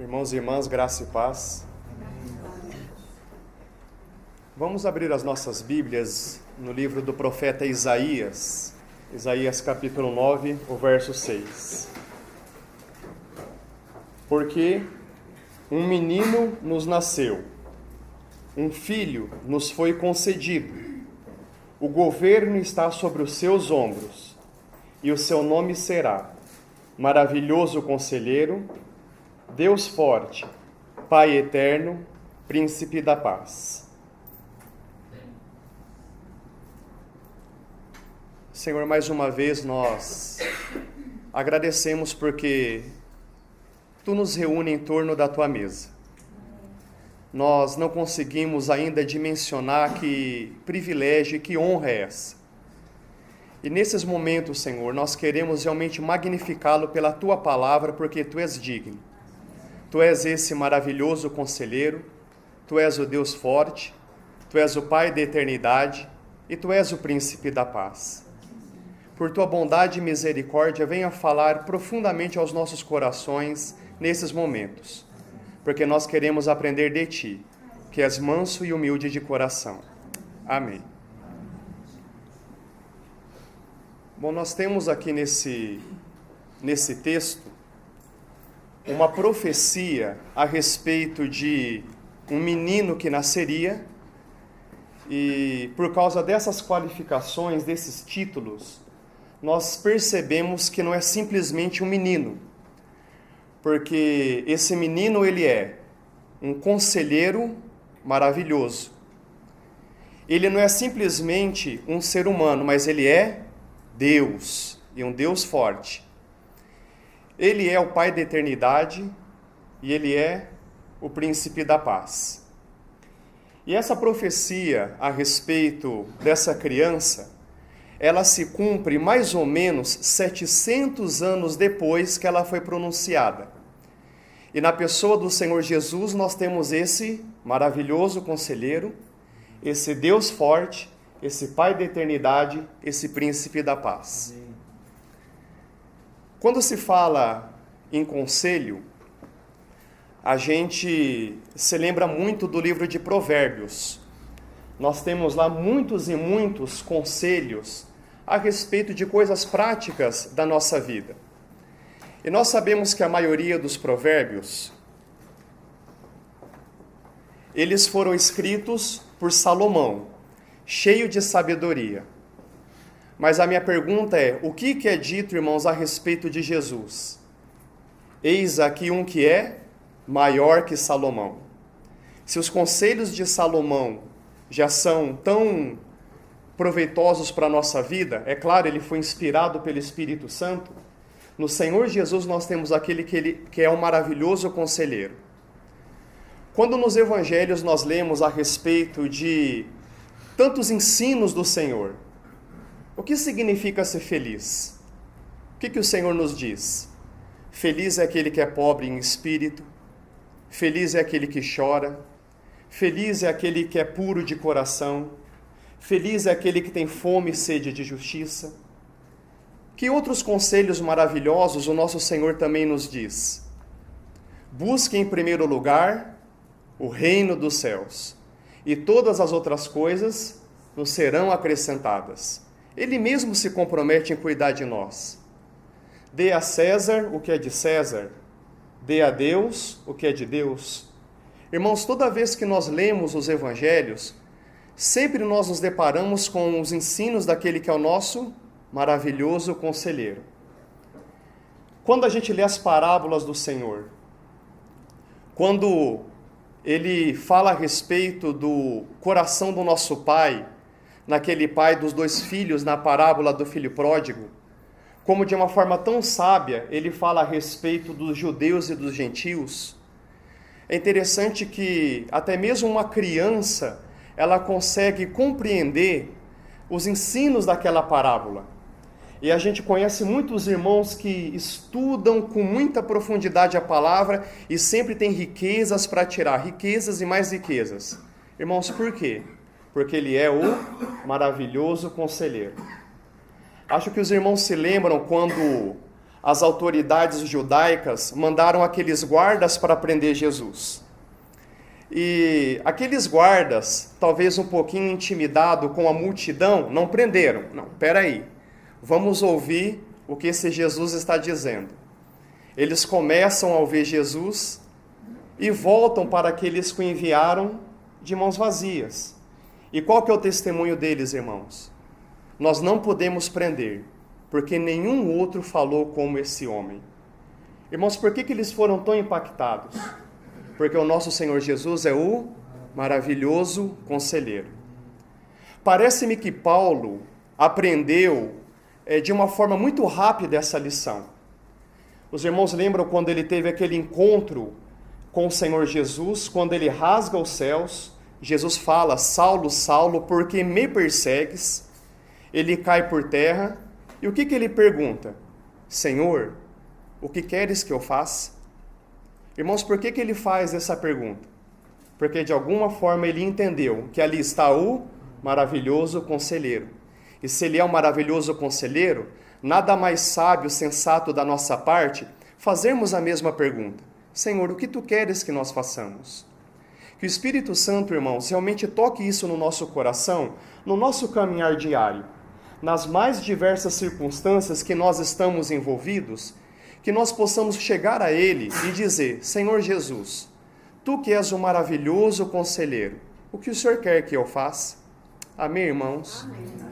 Irmãos e irmãs, graça e paz. Vamos abrir as nossas Bíblias no livro do profeta Isaías. Isaías capítulo 9, o verso 6. Porque um menino nos nasceu, um filho nos foi concedido. O governo está sobre os seus ombros, e o seu nome será Maravilhoso Conselheiro, Deus Forte, Pai Eterno, Príncipe da Paz. Senhor, mais uma vez nós agradecemos porque Tu nos reúne em torno da Tua mesa. Nós não conseguimos ainda dimensionar que privilégio e que honra é essa. E nesses momentos, Senhor, nós queremos realmente magnificá-lo pela Tua palavra, porque Tu és digno. Tu és esse maravilhoso conselheiro, Tu és o Deus forte, Tu és o Pai da eternidade e Tu és o Príncipe da paz. Por Tua bondade e misericórdia, venha falar profundamente aos nossos corações nesses momentos, porque nós queremos aprender de Ti, que és manso e humilde de coração. Amém. Bom, nós temos aqui nesse texto uma profecia a respeito de um menino que nasceria, e por causa dessas qualificações, desses títulos, nós percebemos que não é simplesmente um menino, porque esse menino ele é um conselheiro maravilhoso. Ele não é simplesmente um ser humano, mas ele é Deus, e um Deus forte. Ele é o Pai da eternidade e Ele é o Príncipe da paz. E essa profecia a respeito dessa criança, ela se cumpre mais ou menos 700 anos depois que ela foi pronunciada. E na pessoa do Senhor Jesus nós temos esse maravilhoso conselheiro, esse Deus forte, esse Pai da eternidade, esse Príncipe da paz. Amém. Quando se fala em conselho, a gente se lembra muito do livro de Provérbios. Nós temos lá muitos e muitos conselhos a respeito de coisas práticas da nossa vida. E nós sabemos que a maioria dos provérbios, eles foram escritos por Salomão, cheio de sabedoria. Mas a minha pergunta é, o que é dito, irmãos, a respeito de Jesus? Eis aqui um que é maior que Salomão. Se os conselhos de Salomão já são tão proveitosos para a nossa vida, é claro, ele foi inspirado pelo Espírito Santo, no Senhor Jesus nós temos aquele que é um maravilhoso conselheiro. Quando nos evangelhos nós lemos a respeito de tantos ensinos do Senhor, o que significa ser feliz? O que o Senhor nos diz? Feliz é aquele que é pobre em espírito, feliz é aquele que chora, feliz é aquele que é puro de coração, feliz é aquele que tem fome e sede de justiça. Que outros conselhos maravilhosos o nosso Senhor também nos diz? Busque em primeiro lugar o reino dos céus, e todas as outras coisas nos serão acrescentadas. Ele mesmo se compromete em cuidar de nós. Dê a César o que é de César, dê a Deus o que é de Deus. Irmãos, toda vez que nós lemos os evangelhos, sempre nós nos deparamos com os ensinos daquele que é o nosso maravilhoso conselheiro. Quando a gente lê as parábolas do Senhor, quando ele fala a respeito do coração do nosso Pai, naquele pai dos 2 filhos, na parábola do filho pródigo, como de uma forma tão sábia, ele fala a respeito dos judeus e dos gentios. É interessante que até mesmo uma criança, ela consegue compreender os ensinos daquela parábola. E a gente conhece muitos irmãos que estudam com muita profundidade a palavra e sempre tem riquezas para tirar, riquezas e mais riquezas. Irmãos, por quê? Porque ele é o maravilhoso conselheiro. Acho que os irmãos se lembram quando as autoridades judaicas mandaram aqueles guardas para prender Jesus. E aqueles guardas, talvez um pouquinho intimidados com a multidão, não prenderam. Não, peraí, vamos ouvir o que esse Jesus está dizendo. Eles começam a ouvir Jesus e voltam para aqueles que o enviaram de mãos vazias. E qual que é o testemunho deles, irmãos? Nós não podemos prender, porque nenhum outro falou como esse homem. Irmãos, por que eles foram tão impactados? Porque o nosso Senhor Jesus é o maravilhoso conselheiro. Parece-me que Paulo aprendeu de uma forma muito rápida essa lição. Os irmãos lembram quando ele teve aquele encontro com o Senhor Jesus, quando ele rasga os céus, Jesus fala: Saulo, Saulo, por que me persegues? Ele cai por terra, e o que ele pergunta? Senhor, o que queres que eu faça? Irmãos, por que ele faz essa pergunta? Porque de alguma forma ele entendeu que ali está o maravilhoso conselheiro. E se ele é um maravilhoso conselheiro, nada mais sábio, sensato da nossa parte, fazermos a mesma pergunta. Senhor, o que tu queres que nós façamos? Que o Espírito Santo, irmãos, realmente toque isso no nosso coração, no nosso caminhar diário, nas mais diversas circunstâncias que nós estamos envolvidos, que nós possamos chegar a Ele e dizer: Senhor Jesus, Tu que és o maravilhoso conselheiro, o que o Senhor quer que eu faça? Amém, irmãos? Amém.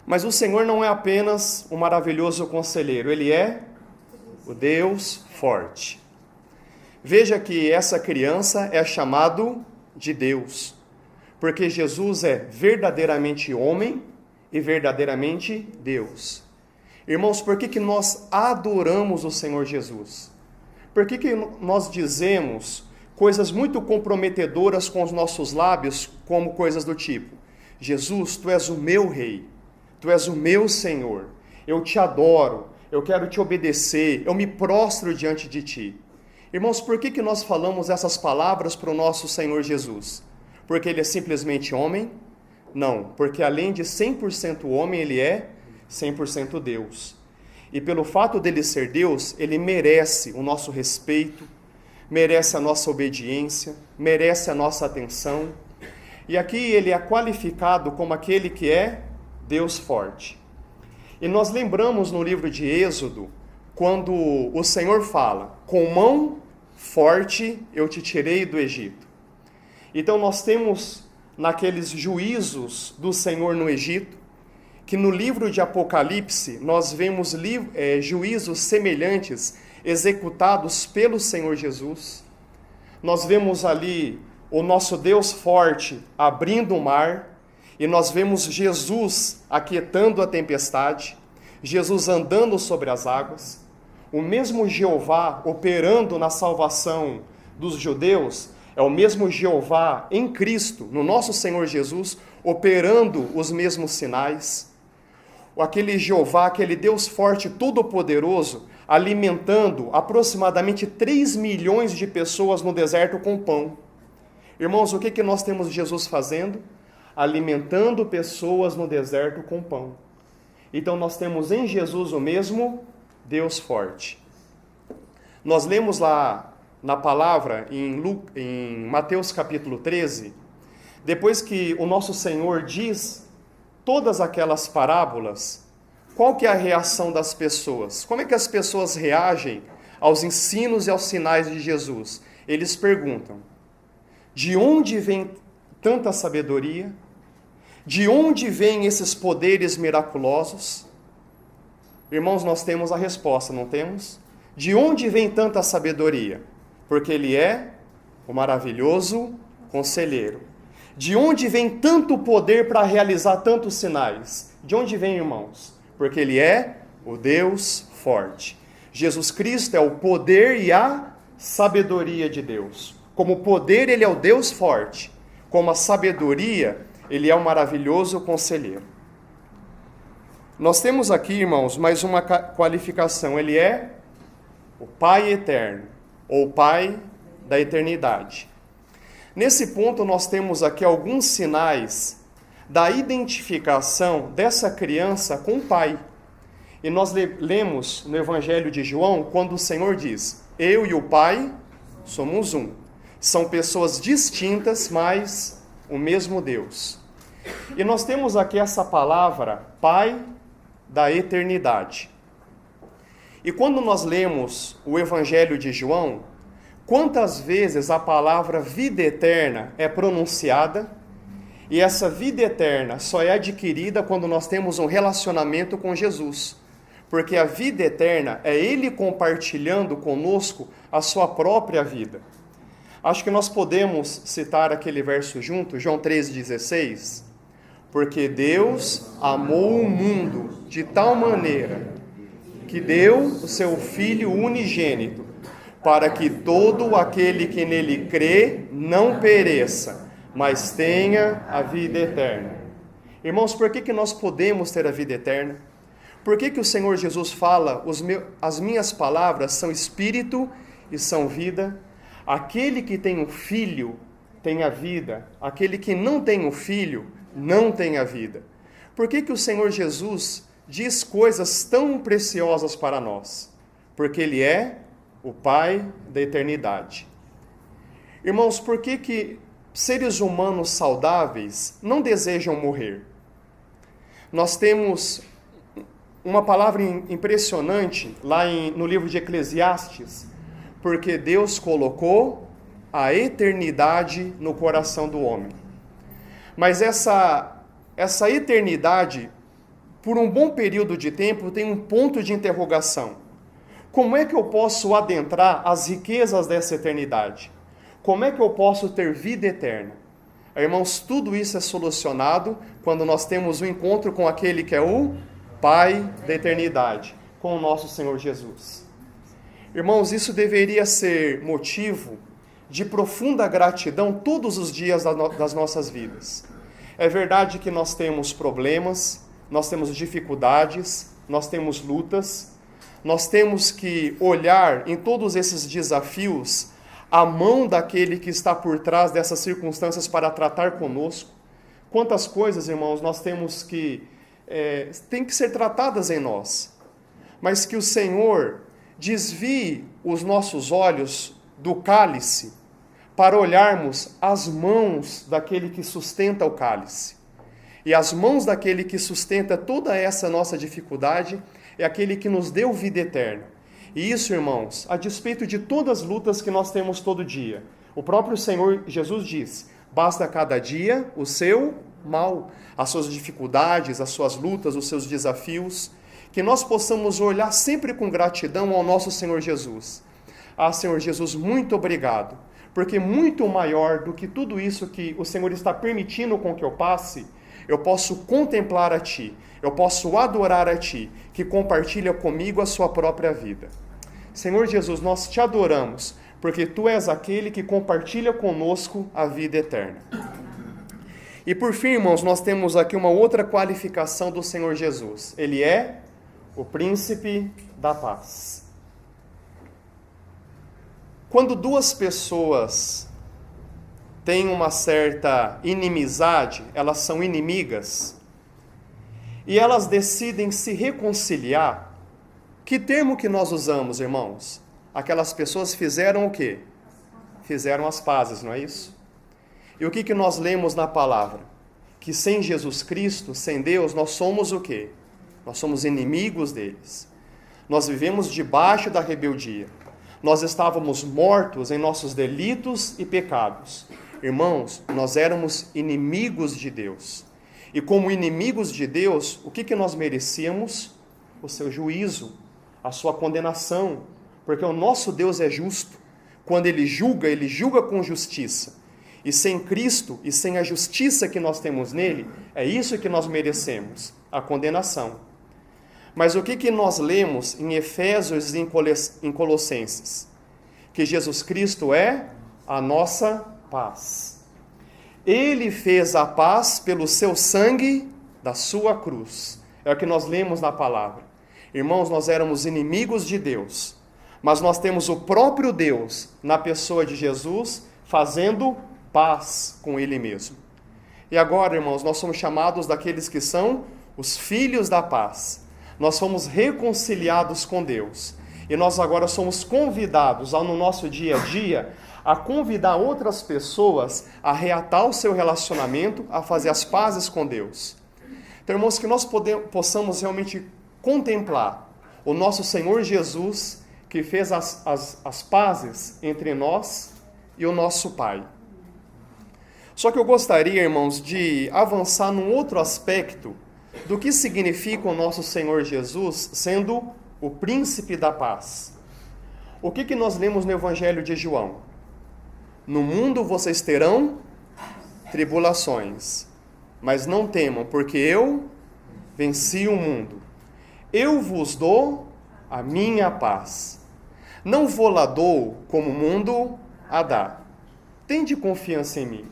Mas o Senhor não é apenas o maravilhoso conselheiro, Ele é o Deus forte. Veja que essa criança é chamado de Deus, porque Jesus é verdadeiramente homem e verdadeiramente Deus. Irmãos, por que nós adoramos o Senhor Jesus? Por que nós dizemos coisas muito comprometedoras com os nossos lábios, como coisas do tipo: Jesus, Tu és o meu Rei, Tu és o meu Senhor, eu te adoro, eu quero te obedecer, eu me prostro diante de Ti. Irmãos, por que nós falamos essas palavras para o nosso Senhor Jesus? Porque Ele é simplesmente homem? Não, porque além de 100% homem, Ele é 100% Deus. E pelo fato dele ser Deus, Ele merece o nosso respeito, merece a nossa obediência, merece a nossa atenção. E aqui Ele é qualificado como aquele que é Deus forte. E nós lembramos no livro de Êxodo, quando o Senhor fala: com mão forte eu te tirei do Egito. Então nós temos naqueles juízos do Senhor no Egito, que no livro de Apocalipse nós vemos juízos semelhantes executados pelo Senhor Jesus. Nós vemos ali o nosso Deus forte abrindo o mar, e nós vemos Jesus aquietando a tempestade, Jesus andando sobre as águas, o mesmo Jeová operando na salvação dos judeus, é o mesmo Jeová em Cristo, no nosso Senhor Jesus, operando os mesmos sinais. Aquele Jeová, aquele Deus forte, todo-poderoso, alimentando aproximadamente 3 milhões de pessoas no deserto com pão. Irmãos, o que nós temos Jesus fazendo? Alimentando pessoas no deserto com pão. Então nós temos em Jesus o mesmo Deus forte. Nós lemos lá na palavra, em Mateus capítulo 13, depois que o nosso Senhor diz todas aquelas parábolas, qual que é a reação das pessoas? Como é que as pessoas reagem aos ensinos e aos sinais de Jesus? Eles perguntam: de onde vem tanta sabedoria? De onde vêm esses poderes miraculosos? Irmãos, nós temos a resposta, não temos? De onde vem tanta sabedoria? Porque Ele é o maravilhoso conselheiro. De onde vem tanto poder para realizar tantos sinais? De onde vem, irmãos? Porque Ele é o Deus forte. Jesus Cristo é o poder e a sabedoria de Deus. Como o poder, Ele é o Deus forte. Como a sabedoria, Ele é o maravilhoso conselheiro. Nós temos aqui, irmãos, mais uma qualificação. Ele é o Pai eterno, ou Pai da eternidade. Nesse ponto, nós temos aqui alguns sinais da identificação dessa criança com o Pai. E nós lemos no Evangelho de João, quando o Senhor diz: eu e o Pai somos um. São pessoas distintas, mas o mesmo Deus. E nós temos aqui essa palavra, Pai da eternidade. E quando nós lemos o Evangelho de João, quantas vezes a palavra vida eterna é pronunciada? E essa vida eterna só é adquirida quando nós temos um relacionamento com Jesus. Porque a vida eterna é Ele compartilhando conosco a sua própria vida. Acho que nós podemos citar aquele verso junto, João 3,16. Porque Deus amou o mundo de tal maneira que deu o seu Filho unigênito, para que todo aquele que nele crê não pereça, mas tenha a vida eterna. Irmãos, por que nós podemos ter a vida eterna? Por que o Senhor Jesus fala, as minhas palavras são espírito e são vida? Aquele que tem um filho tem a vida, aquele que não tem um filho não tem a vida. Por que o Senhor Jesus diz coisas tão preciosas para nós? Porque Ele é o Pai da eternidade. Irmãos, por que seres humanos saudáveis não desejam morrer? Nós temos uma palavra impressionante lá no livro de Eclesiastes, porque Deus colocou a eternidade no coração do homem. Mas essa eternidade, por um bom período de tempo, tem um ponto de interrogação. Como é que eu posso adentrar as riquezas dessa eternidade? Como é que eu posso ter vida eterna? Irmãos, tudo isso é solucionado quando nós temos um encontro com aquele que é o Pai da eternidade, com o nosso Senhor Jesus. Irmãos, isso deveria ser motivo de profunda gratidão todos os dias das nossas vidas. É verdade que nós temos problemas, nós temos dificuldades, nós temos lutas, nós temos que olhar em todos esses desafios a mão daquele que está por trás dessas circunstâncias para tratar conosco. Quantas coisas, irmãos, nós temos tem que ser tratadas em nós, mas que o Senhor desvie os nossos olhos do cálice para olharmos as mãos daquele que sustenta o cálice. E as mãos daquele que sustenta toda essa nossa dificuldade é aquele que nos deu vida eterna. E isso, irmãos, a despeito de todas as lutas que nós temos todo dia. O próprio Senhor Jesus diz: basta cada dia o seu mal, as suas dificuldades, as suas lutas, os seus desafios, que nós possamos olhar sempre com gratidão ao nosso Senhor Jesus. Ah, Senhor Jesus, muito obrigado, porque muito maior do que tudo isso que o Senhor está permitindo com que eu passe, eu posso contemplar a Ti, eu posso adorar a Ti, que compartilha comigo a sua própria vida. Senhor Jesus, nós Te adoramos, porque Tu és aquele que compartilha conosco a vida eterna. E por fim, irmãos, nós temos aqui uma outra qualificação do Senhor Jesus. Ele é o príncipe da paz. Quando duas pessoas têm uma certa inimizade, elas são inimigas, e elas decidem se reconciliar, que termo que nós usamos, irmãos? Aquelas pessoas fizeram o quê? Fizeram as pazes, não é isso? E o que nós lemos na palavra? Que sem Jesus Cristo, sem Deus, nós somos o quê? Nós somos inimigos deles. Nós vivemos debaixo da rebeldia. Nós estávamos mortos em nossos delitos e pecados. Irmãos, nós éramos inimigos de Deus. E como inimigos de Deus, o que nós merecíamos? O seu juízo, a sua condenação. Porque o nosso Deus é justo. Quando Ele julga com justiça. E sem Cristo e sem a justiça que nós temos nele, é isso que nós merecemos, a condenação. Mas o que nós lemos em Efésios e em Colossenses? Que Jesus Cristo é a nossa paz. Ele fez a paz pelo seu sangue da sua cruz. É o que nós lemos na palavra. Irmãos, nós éramos inimigos de Deus, mas nós temos o próprio Deus na pessoa de Jesus fazendo paz com Ele mesmo. E agora, irmãos, nós somos chamados daqueles que são os filhos da paz. Nós fomos reconciliados com Deus. E nós agora somos convidados, no nosso dia a dia, a convidar outras pessoas a reatar o seu relacionamento, a fazer as pazes com Deus. Então, irmãos, que nós possamos realmente contemplar o nosso Senhor Jesus, que fez as pazes entre nós e o nosso Pai. Só que eu gostaria, irmãos, de avançar num outro aspecto do que significa o nosso Senhor Jesus sendo o príncipe da paz. O que nós lemos no Evangelho de João? No mundo vocês terão tribulações, mas não temam, porque eu venci o mundo. Eu vos dou a minha paz. Não vou lá dou como o mundo a dá. Tende confiança em mim.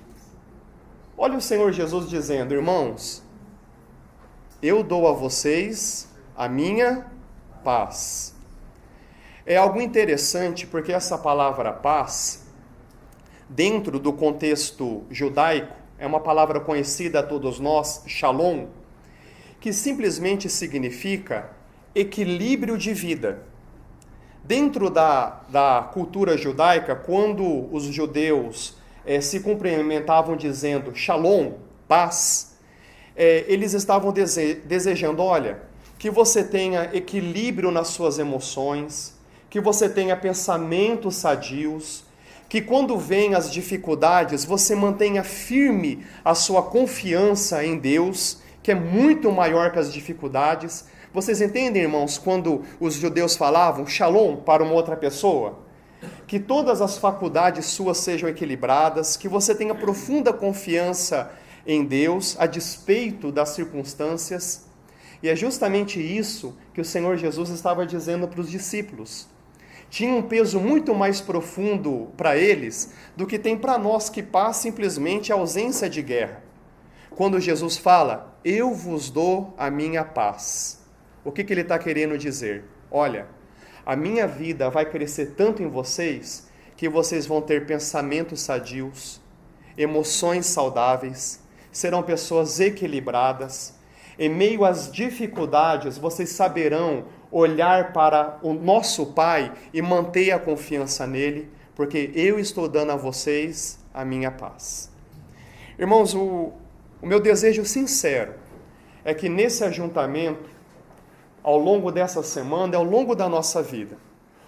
Olha o Senhor Jesus dizendo, irmãos, eu dou a vocês a minha paz. É algo interessante porque essa palavra paz, dentro do contexto judaico, é uma palavra conhecida a todos nós, shalom, que simplesmente significa equilíbrio de vida. Dentro da cultura judaica, quando os judeus se cumprimentavam dizendo shalom, paz, eles estavam desejando, olha, que você tenha equilíbrio nas suas emoções, que você tenha pensamentos sadios, que quando vêm as dificuldades, você mantenha firme a sua confiança em Deus, que é muito maior que as dificuldades. Vocês entendem, irmãos, quando os judeus falavam shalom para uma outra pessoa? Que todas as faculdades suas sejam equilibradas, que você tenha profunda confiança em Deus, a despeito das circunstâncias. E é justamente isso que o Senhor Jesus estava dizendo para os discípulos. Tinha um peso muito mais profundo para eles do que tem para nós, que paz simplesmente a ausência de guerra. Quando Jesus fala, eu vos dou a minha paz. O que ele está querendo dizer? Olha, a minha vida vai crescer tanto em vocês que vocês vão ter pensamentos sadios, emoções saudáveis, serão pessoas equilibradas. Em meio às dificuldades, vocês saberão olhar para o nosso Pai e manter a confiança nele, porque eu estou dando a vocês a minha paz. Irmãos, o meu desejo sincero é que nesse ajuntamento, ao longo dessa semana, ao longo da nossa vida,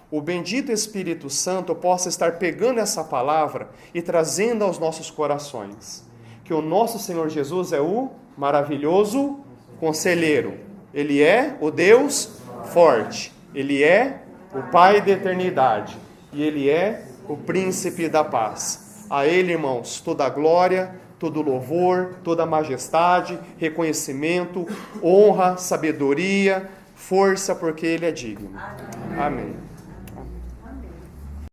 o bendito Espírito Santo possa estar pegando essa palavra e trazendo aos nossos corações que o nosso Senhor Jesus é o maravilhoso Conselheiro. Ele é o Deus forte. Ele é o Pai da eternidade. E Ele é o Príncipe da paz. A Ele, irmãos, toda a glória, todo louvor, toda a majestade, reconhecimento, honra, sabedoria, força, porque Ele é digno. Amém.